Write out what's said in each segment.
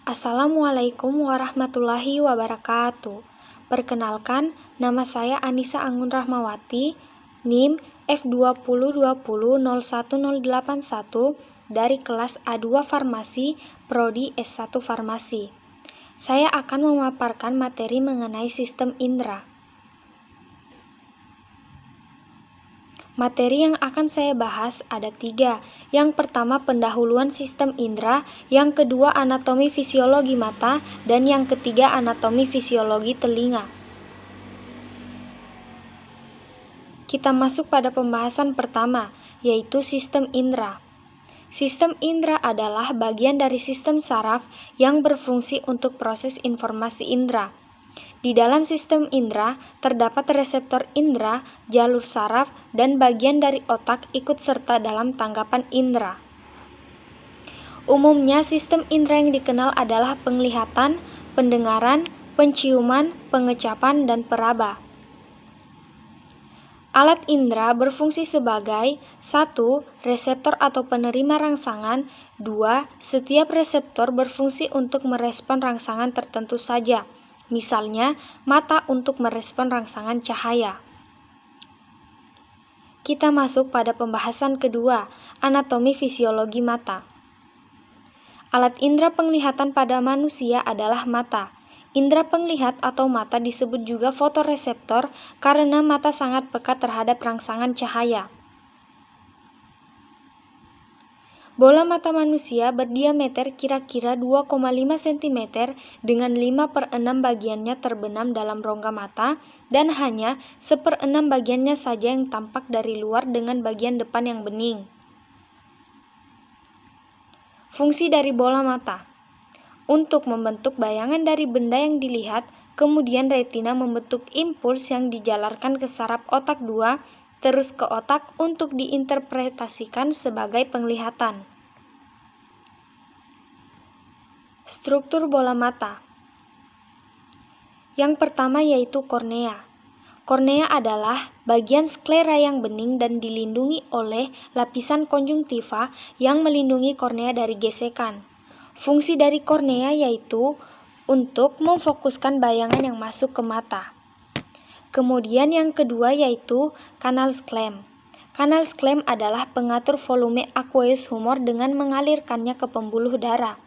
Assalamualaikum warahmatullahi wabarakatuh. Perkenalkan, nama saya Anissa Anggun Rahmawati, NIM F2020010181 dari kelas A2 Farmasi, Prodi S1 Farmasi. Saya akan memaparkan materi mengenai sistem indera. Materi yang akan saya bahas ada 3. Yang pertama pendahuluan sistem indera, yang kedua anatomi fisiologi mata, dan yang ketiga anatomi fisiologi telinga. Kita masuk pada pembahasan pertama, yaitu sistem indera. Sistem indera adalah bagian dari sistem saraf yang berfungsi untuk proses informasi indera. Di dalam sistem indera, terdapat reseptor indera, jalur saraf, dan bagian dari otak ikut serta dalam tanggapan indera. Umumnya, sistem indera yang dikenal adalah penglihatan, pendengaran, penciuman, pengecapan, dan peraba. Alat indera berfungsi sebagai 1. Reseptor atau penerima rangsangan. 2. Setiap reseptor berfungsi untuk merespon rangsangan tertentu saja. Misalnya, mata untuk merespon rangsangan cahaya. Kita masuk pada pembahasan kedua, anatomi fisiologi mata. Alat indera penglihatan pada manusia adalah mata. Indera penglihat atau mata disebut juga fotoreseptor karena mata sangat peka terhadap rangsangan cahaya. Bola mata manusia berdiameter kira-kira 2,5 cm dengan 5/6 bagiannya terbenam dalam rongga mata dan hanya 1/6 bagiannya saja yang tampak dari luar dengan bagian depan yang bening. Fungsi dari bola mata untuk membentuk bayangan dari benda yang dilihat, kemudian retina membentuk impuls yang dijalarkan ke saraf otak 2 terus ke otak untuk diinterpretasikan sebagai penglihatan. Struktur bola mata. Yang pertama yaitu kornea. Kornea adalah bagian sklera yang bening dan dilindungi oleh lapisan konjungtiva yang melindungi kornea dari gesekan. Fungsi dari kornea yaitu untuk memfokuskan bayangan yang masuk ke mata. Kemudian yang kedua yaitu kanal sklem. Kanal sklem adalah pengatur volume aqueous humor dengan mengalirkannya ke pembuluh darah.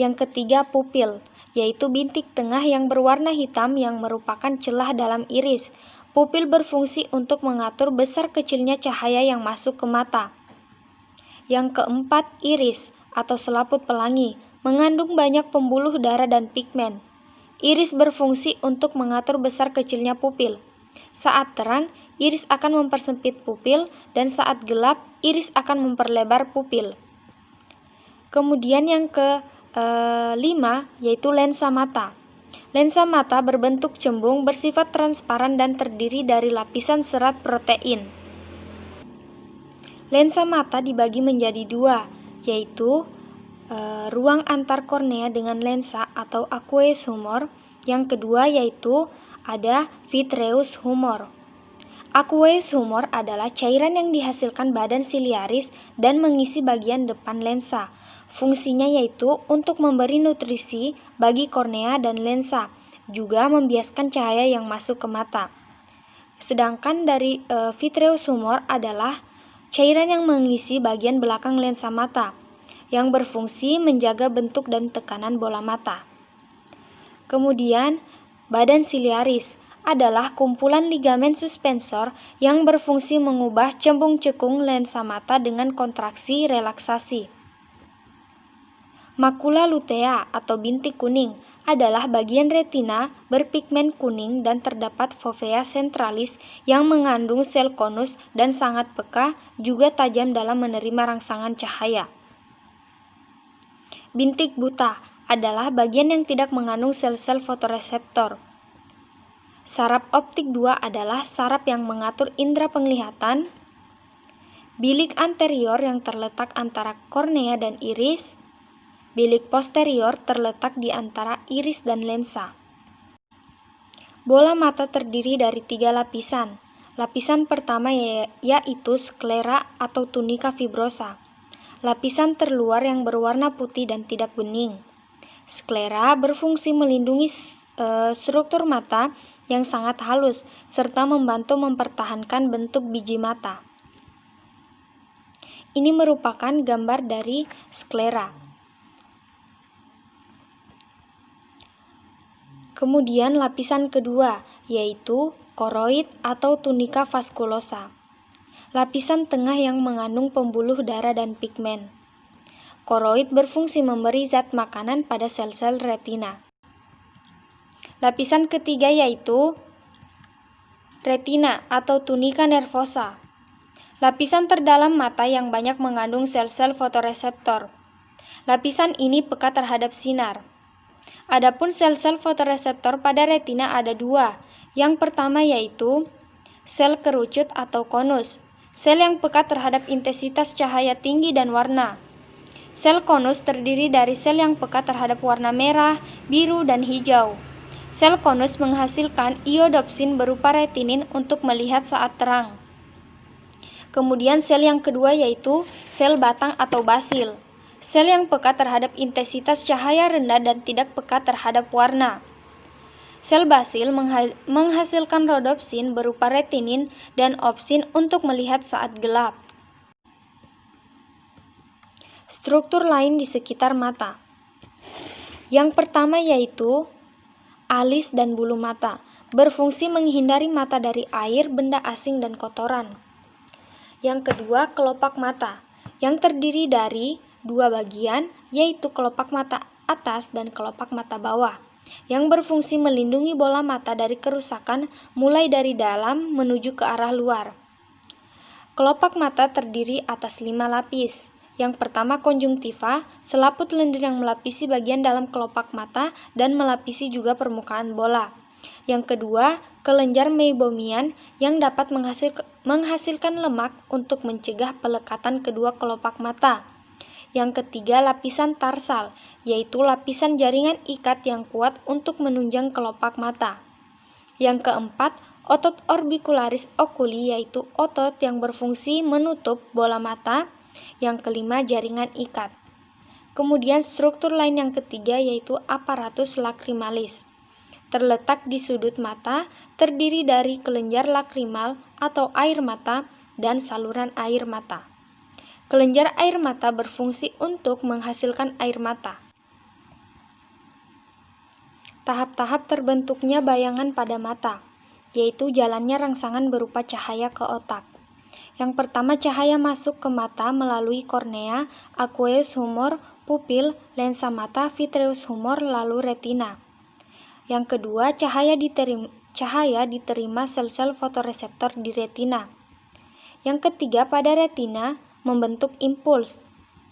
Yang ketiga pupil, yaitu bintik tengah yang berwarna hitam yang merupakan celah dalam iris. Pupil berfungsi untuk mengatur besar kecilnya cahaya yang masuk ke mata. Yang keempat iris atau selaput pelangi, mengandung banyak pembuluh darah dan pigmen. Iris berfungsi untuk mengatur besar kecilnya pupil. Saat terang, iris akan mempersempit pupil dan saat gelap, iris akan memperlebar pupil. Kemudian yang kelima yaitu lensa mata. Lensa mata berbentuk cembung, bersifat transparan dan terdiri dari lapisan serat protein. Lensa mata dibagi menjadi 2, yaitu ruang antar kornea dengan lensa atau aqueous humor. Yang kedua yaitu ada vitreous humor. Aqueous humor adalah cairan yang dihasilkan badan siliaris dan mengisi bagian depan lensa. Fungsinya yaitu untuk memberi nutrisi bagi kornea dan lensa, juga membiaskan cahaya yang masuk ke mata. Sedangkan dari vitreous humor adalah cairan yang mengisi bagian belakang lensa mata, yang berfungsi menjaga bentuk dan tekanan bola mata. Kemudian, badan siliaris adalah kumpulan ligamen suspensor yang berfungsi mengubah cembung cekung lensa mata dengan kontraksi relaksasi. Makula lutea atau bintik kuning adalah bagian retina berpigmen kuning dan terdapat fovea centralis yang mengandung sel konus dan sangat peka, juga tajam dalam menerima rangsangan cahaya. Bintik buta adalah bagian yang tidak mengandung sel-sel fotoreseptor. Saraf optik 2 adalah saraf yang mengatur indera penglihatan. Bilik anterior yang terletak antara kornea dan iris. Bilik posterior terletak di antara iris dan lensa. Bola mata terdiri dari 3 lapisan. Lapisan pertama yaitu sklera atau tunika fibrosa. Lapisan terluar yang berwarna putih dan tidak bening. Sklera berfungsi melindungi struktur mata yang sangat halus serta membantu mempertahankan bentuk biji mata. Ini merupakan gambar dari sklera. Kemudian lapisan kedua, yaitu koroid atau tunika vaskulosa. Lapisan tengah yang mengandung pembuluh darah dan pigmen. Koroid berfungsi memberi zat makanan pada sel-sel retina. Lapisan ketiga yaitu retina atau tunika nervosa. Lapisan terdalam mata yang banyak mengandung sel-sel fotoreseptor. Lapisan ini peka terhadap sinar. Adapun sel-sel fotoreseptor pada retina ada dua. Yang pertama yaitu sel kerucut atau konus, sel yang peka terhadap intensitas cahaya tinggi dan warna. Sel konus terdiri dari sel yang peka terhadap warna merah, biru, dan hijau. Sel konus menghasilkan iodopsin berupa retinin untuk melihat saat terang. Kemudian sel yang kedua yaitu sel batang atau basil, sel yang peka terhadap intensitas cahaya rendah dan tidak peka terhadap warna. Sel basil menghasilkan rodopsin berupa retinin dan opsin untuk melihat saat gelap. Struktur lain di sekitar mata. Yang pertama yaitu alis dan bulu mata, berfungsi menghindari mata dari air, benda asing, dan kotoran. Yang kedua, kelopak mata, yang terdiri dari dua bagian, yaitu kelopak mata atas dan kelopak mata bawah, yang berfungsi melindungi bola mata dari kerusakan mulai dari dalam menuju ke arah luar. Kelopak mata terdiri atas 5 lapis. Yang pertama konjungtiva, selaput lendir yang melapisi bagian dalam kelopak mata dan melapisi juga permukaan bola. Yang kedua, kelenjar meibomian yang dapat menghasilkan lemak untuk mencegah pelekatan kedua kelopak mata. Yang ketiga, lapisan tarsal, yaitu lapisan jaringan ikat yang kuat untuk menunjang kelopak mata. Yang keempat, otot orbicularis oculi, yaitu otot yang berfungsi menutup bola mata. Yang kelima, jaringan ikat. Kemudian struktur lain yang ketiga yaitu aparatus lacrimalis. Terletak di sudut mata, terdiri dari kelenjar lakrimal atau air mata dan saluran air mata. Kelenjar air mata berfungsi untuk menghasilkan air mata. Tahap-tahap terbentuknya bayangan pada mata, yaitu jalannya rangsangan berupa cahaya ke otak. Yang pertama, cahaya masuk ke mata melalui kornea, aqueous humor, pupil, lensa mata, vitreous humor, lalu retina. Yang kedua, cahaya diterima sel-sel fotoreseptor di retina. Yang ketiga, pada retina membentuk impuls.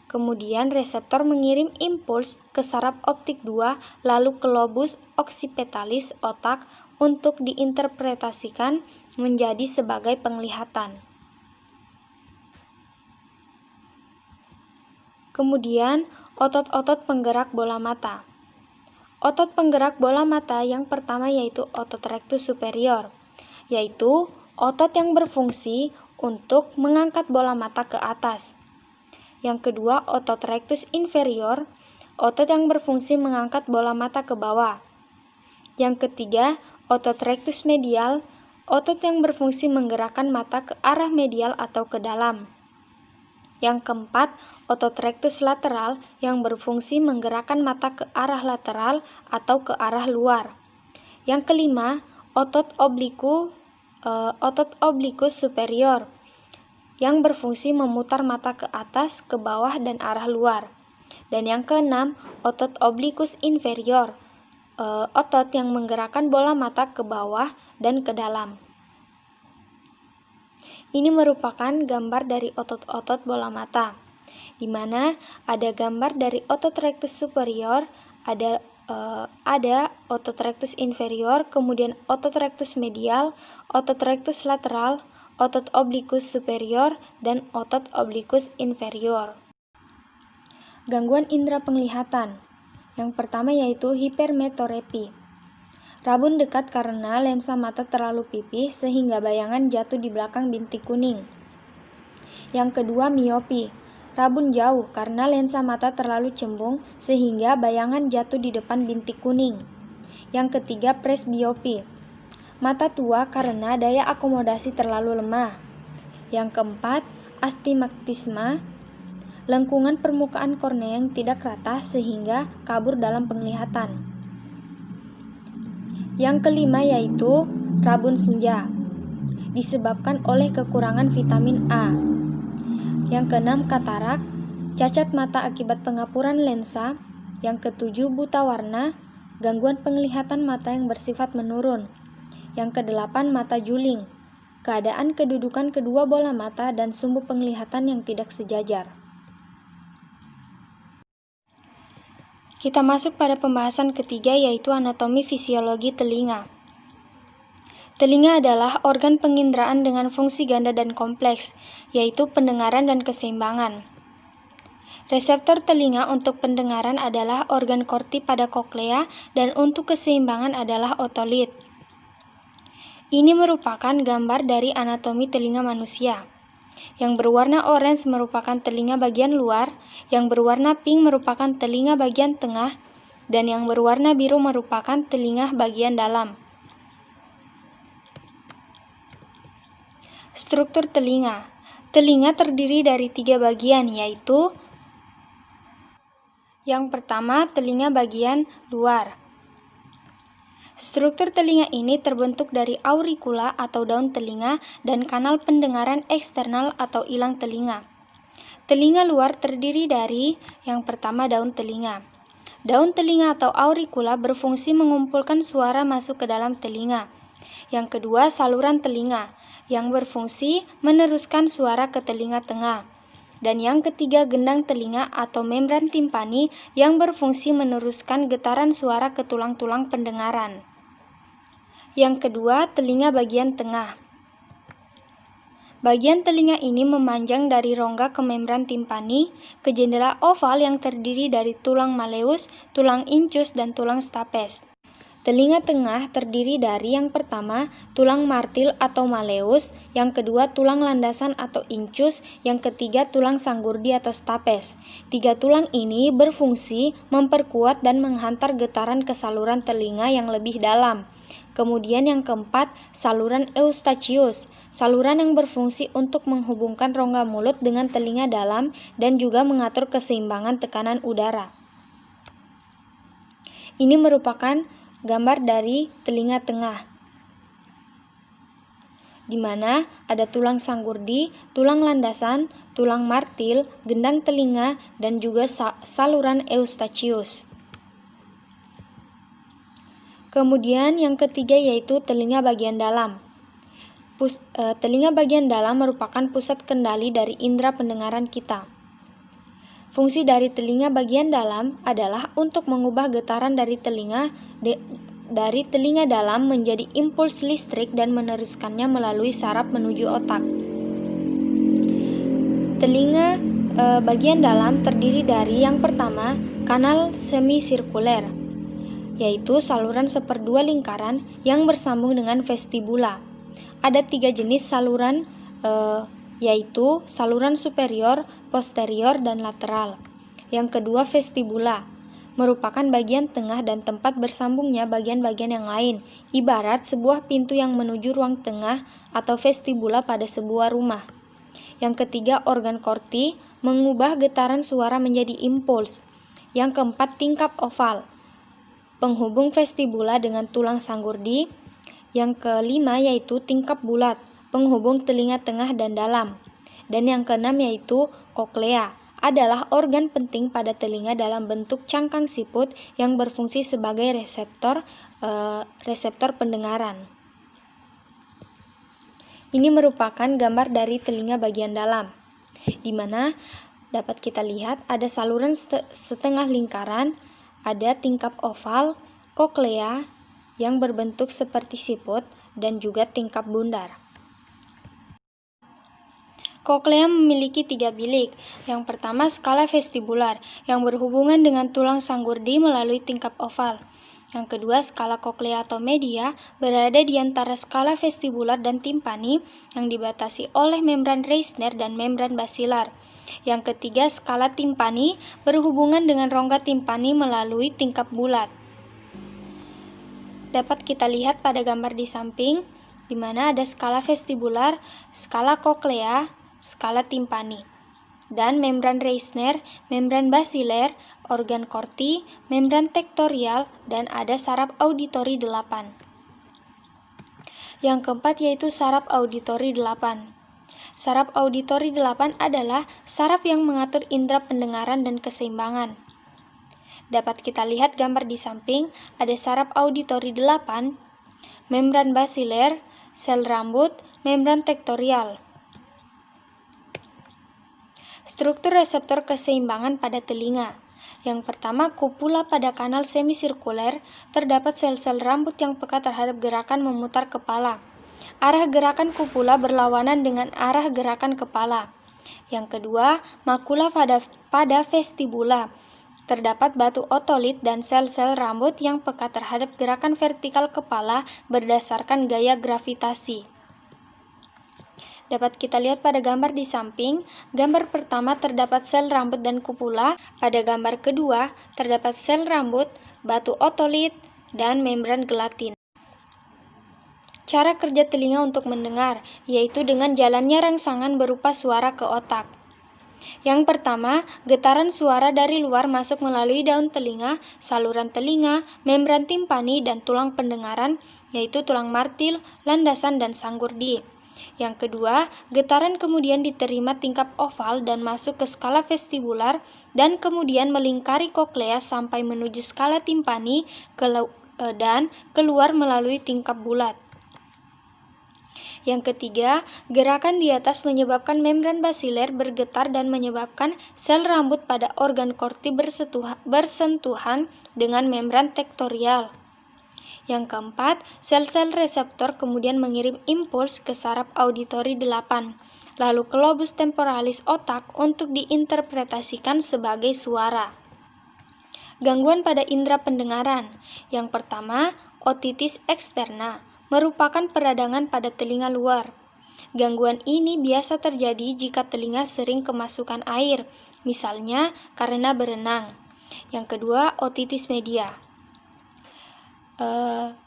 Kemudian reseptor mengirim impuls ke saraf optik 2, lalu ke lobus occipitalis otak untuk diinterpretasikan menjadi sebagai penglihatan. Kemudian, otot-otot penggerak bola mata. Otot penggerak bola mata yang pertama yaitu otot rectus superior, yaitu otot yang berfungsi untuk mengangkat bola mata ke atas. Yang kedua, otot rectus inferior, otot yang berfungsi mengangkat bola mata ke bawah. Yang ketiga, otot rectus medial, otot yang berfungsi menggerakkan mata ke arah medial atau ke dalam. Yang keempat, otot rectus lateral yang berfungsi menggerakkan mata ke arah lateral atau ke arah luar. Yang kelima, otot obliquus superior yang berfungsi memutar mata ke atas, ke bawah, dan arah luar. Dan yang keenam, otot obliquus inferior, otot yang menggerakkan bola mata ke bawah dan ke dalam. Ini merupakan gambar dari otot-otot bola mata, di mana ada gambar dari otot rectus superior, ada otot rectus inferior, kemudian otot rectus medial, otot rectus lateral, otot obliquus superior, dan otot obliquus inferior. Gangguan indera penglihatan. Yang pertama yaitu hipermetropi. Rabun dekat karena lensa mata terlalu pipih sehingga bayangan jatuh di belakang bintik kuning. Yang kedua, miopi. Rabun jauh karena lensa mata terlalu cembung sehingga bayangan jatuh di depan bintik kuning. Yang ketiga, presbiopi. Mata tua karena daya akomodasi terlalu lemah. Yang keempat, astigmatisme. Lengkungan permukaan kornea yang tidak rata sehingga kabur dalam penglihatan. Yang kelima yaitu rabun senja, disebabkan oleh kekurangan vitamin A. Yang keenam, katarak, cacat mata akibat pengapuran lensa. Yang ketujuh, buta warna, gangguan penglihatan mata yang bersifat menurun. Yang kedelapan, mata juling, keadaan kedudukan kedua bola mata dan sumbu penglihatan yang tidak sejajar. Kita masuk pada pembahasan ketiga yaitu anatomi fisiologi telinga. Telinga adalah organ penginderaan dengan fungsi ganda dan kompleks, yaitu pendengaran dan keseimbangan. Reseptor telinga untuk pendengaran adalah organ korti pada koklea dan untuk keseimbangan adalah otolit. Ini merupakan gambar dari anatomi telinga manusia. Yang berwarna orange merupakan telinga bagian luar, yang berwarna pink merupakan telinga bagian tengah, dan yang berwarna biru merupakan telinga bagian dalam. Struktur telinga. Telinga terdiri dari 3 bagian, yaitu yang pertama, telinga bagian luar. Struktur telinga ini terbentuk dari auricula atau daun telinga dan kanal pendengaran eksternal atau ilang telinga. Telinga luar terdiri dari yang pertama, daun telinga. Daun telinga atau auricula berfungsi mengumpulkan suara masuk ke dalam telinga. Yang kedua, saluran telinga yang berfungsi meneruskan suara ke telinga tengah. Dan yang ketiga, gendang telinga atau membran timpani yang berfungsi meneruskan getaran suara ke tulang-tulang pendengaran. Yang kedua, telinga bagian tengah. Bagian telinga ini memanjang dari rongga ke membran timpani ke jendela oval yang terdiri dari tulang malleus, tulang incus, dan tulang stapes. Telinga tengah terdiri dari yang pertama, tulang martil atau malleus, yang kedua, tulang landasan atau incus, yang ketiga, tulang sanggurdi atau stapes. 3 tulang ini berfungsi memperkuat dan menghantar getaran ke saluran telinga yang lebih dalam. Kemudian yang keempat, saluran eustachius, saluran yang berfungsi untuk menghubungkan rongga mulut dengan telinga dalam dan juga mengatur keseimbangan tekanan udara. Ini merupakan gambar dari telinga tengah, di mana ada tulang sanggurdi, tulang landasan, tulang martil, gendang telinga, dan juga saluran eustachius. Kemudian yang ketiga yaitu telinga bagian dalam. Telinga bagian dalam merupakan pusat kendali dari indera pendengaran kita. Fungsi dari telinga bagian dalam adalah untuk mengubah getaran dari telinga dalam menjadi impuls listrik dan meneruskannya melalui saraf menuju otak. Telinga bagian dalam terdiri dari yang pertama, kanal semisirkuler, yaitu saluran seperdua lingkaran yang bersambung dengan vestibula. Ada 3 jenis saluran, yaitu saluran superior, posterior, dan lateral. Yang kedua, vestibula, merupakan bagian tengah dan tempat bersambungnya bagian-bagian yang lain, ibarat sebuah pintu yang menuju ruang tengah atau vestibula pada sebuah rumah. Yang ketiga, organ korti, mengubah getaran suara menjadi impuls. Yang keempat, tingkap oval, penghubung vestibula dengan tulang sanggurdi. Yang kelima yaitu tingkap bulat, penghubung telinga tengah dan dalam. Dan yang keenam yaitu koklea, adalah organ penting pada telinga dalam bentuk cangkang siput yang berfungsi sebagai reseptor pendengaran. Ini merupakan gambar dari telinga bagian dalam, di mana dapat kita lihat ada saluran setengah lingkaran, ada tingkap oval, koklea yang berbentuk seperti siput, dan juga tingkap bundar. Koklea memiliki 3 bilik. Yang pertama, skala vestibular, yang berhubungan dengan tulang sanggurdi melalui tingkap oval. Yang kedua, skala koklea atau media, berada di antara skala vestibular dan timpani, yang dibatasi oleh membran Reissner dan membran basilar. Yang ketiga, skala timpani berhubungan dengan rongga timpani melalui tingkap bulat. Dapat kita lihat pada gambar di samping, di mana ada skala vestibular, skala koklea, skala timpani, dan membran Reissner, membran basiler, organ Corti, membran tektorial, dan ada saraf auditori 8. Yang keempat yaitu saraf auditori 8. Saraf auditori 8 adalah saraf yang mengatur indera pendengaran dan keseimbangan. Dapat kita lihat gambar di samping, ada saraf auditori 8, membran basiler, sel rambut, membran tektorial. Struktur reseptor keseimbangan pada telinga. Yang pertama, kupula pada kanal semisirkuler, terdapat sel-sel rambut yang peka terhadap gerakan memutar kepala. Arah gerakan kupula berlawanan dengan arah gerakan kepala. Yang kedua, makula pada vestibula. Terdapat batu otolit dan sel-sel rambut yang peka terhadap gerakan vertikal kepala berdasarkan gaya gravitasi. Dapat kita lihat pada gambar di samping, gambar pertama terdapat sel rambut dan kupula, pada gambar kedua terdapat sel rambut, batu otolit, dan membran gelatin. Cara kerja telinga untuk mendengar, yaitu dengan jalannya rangsangan berupa suara ke otak. Yang pertama, getaran suara dari luar masuk melalui daun telinga, saluran telinga, membran timpani, dan tulang pendengaran, yaitu tulang martil, landasan, dan sanggurdi. Yang kedua, getaran kemudian diterima tingkap oval dan masuk ke skala vestibular dan kemudian melingkari koklea sampai menuju skala timpani dan keluar melalui tingkap bulat. Yang ketiga, gerakan di atas menyebabkan membran basiler bergetar dan menyebabkan sel rambut pada organ Corti bersentuhan dengan membran tektorial. Yang keempat, sel-sel reseptor kemudian mengirim impuls ke saraf auditori 8, lalu ke lobus temporalis otak untuk diinterpretasikan sebagai suara. Gangguan pada indera pendengaran. Yang pertama, otitis eksterna, merupakan peradangan pada telinga luar. Gangguan ini biasa terjadi jika telinga sering kemasukan air, misalnya karena berenang. Yang kedua, otitis media.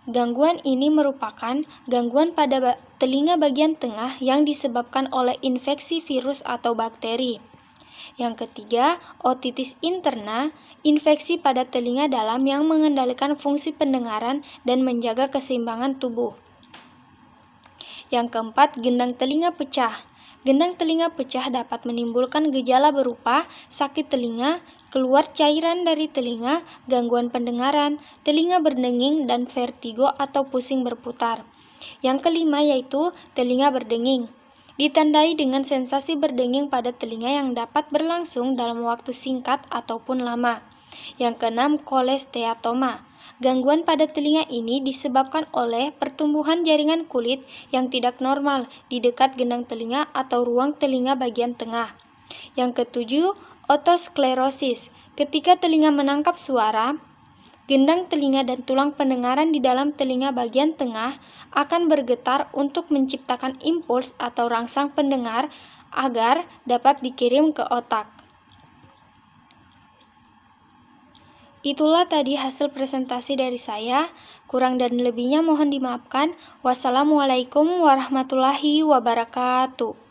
Gangguan ini merupakan gangguan pada telinga bagian tengah yang disebabkan oleh infeksi virus atau bakteri. Yang ketiga, otitis interna, infeksi pada telinga dalam yang mengendalikan fungsi pendengaran dan menjaga keseimbangan tubuh. Yang keempat, gendang telinga pecah. Gendang telinga pecah dapat menimbulkan gejala berupa sakit telinga, keluar cairan dari telinga, gangguan pendengaran, telinga berdenging, dan vertigo atau pusing berputar. Yang kelima yaitu telinga berdenging. Ditandai dengan sensasi berdenging pada telinga yang dapat berlangsung dalam waktu singkat ataupun lama. Yang keenam, kolesteatoma. Gangguan pada telinga ini disebabkan oleh pertumbuhan jaringan kulit yang tidak normal di dekat gendang telinga atau ruang telinga bagian tengah. Yang ketujuh, otosklerosis. Ketika telinga menangkap suara, gendang telinga dan tulang pendengaran di dalam telinga bagian tengah akan bergetar untuk menciptakan impuls atau rangsang pendengar agar dapat dikirim ke otak. Itulah tadi hasil presentasi dari saya. Kurang dan lebihnya mohon dimaafkan. Wassalamualaikum warahmatullahi wabarakatuh.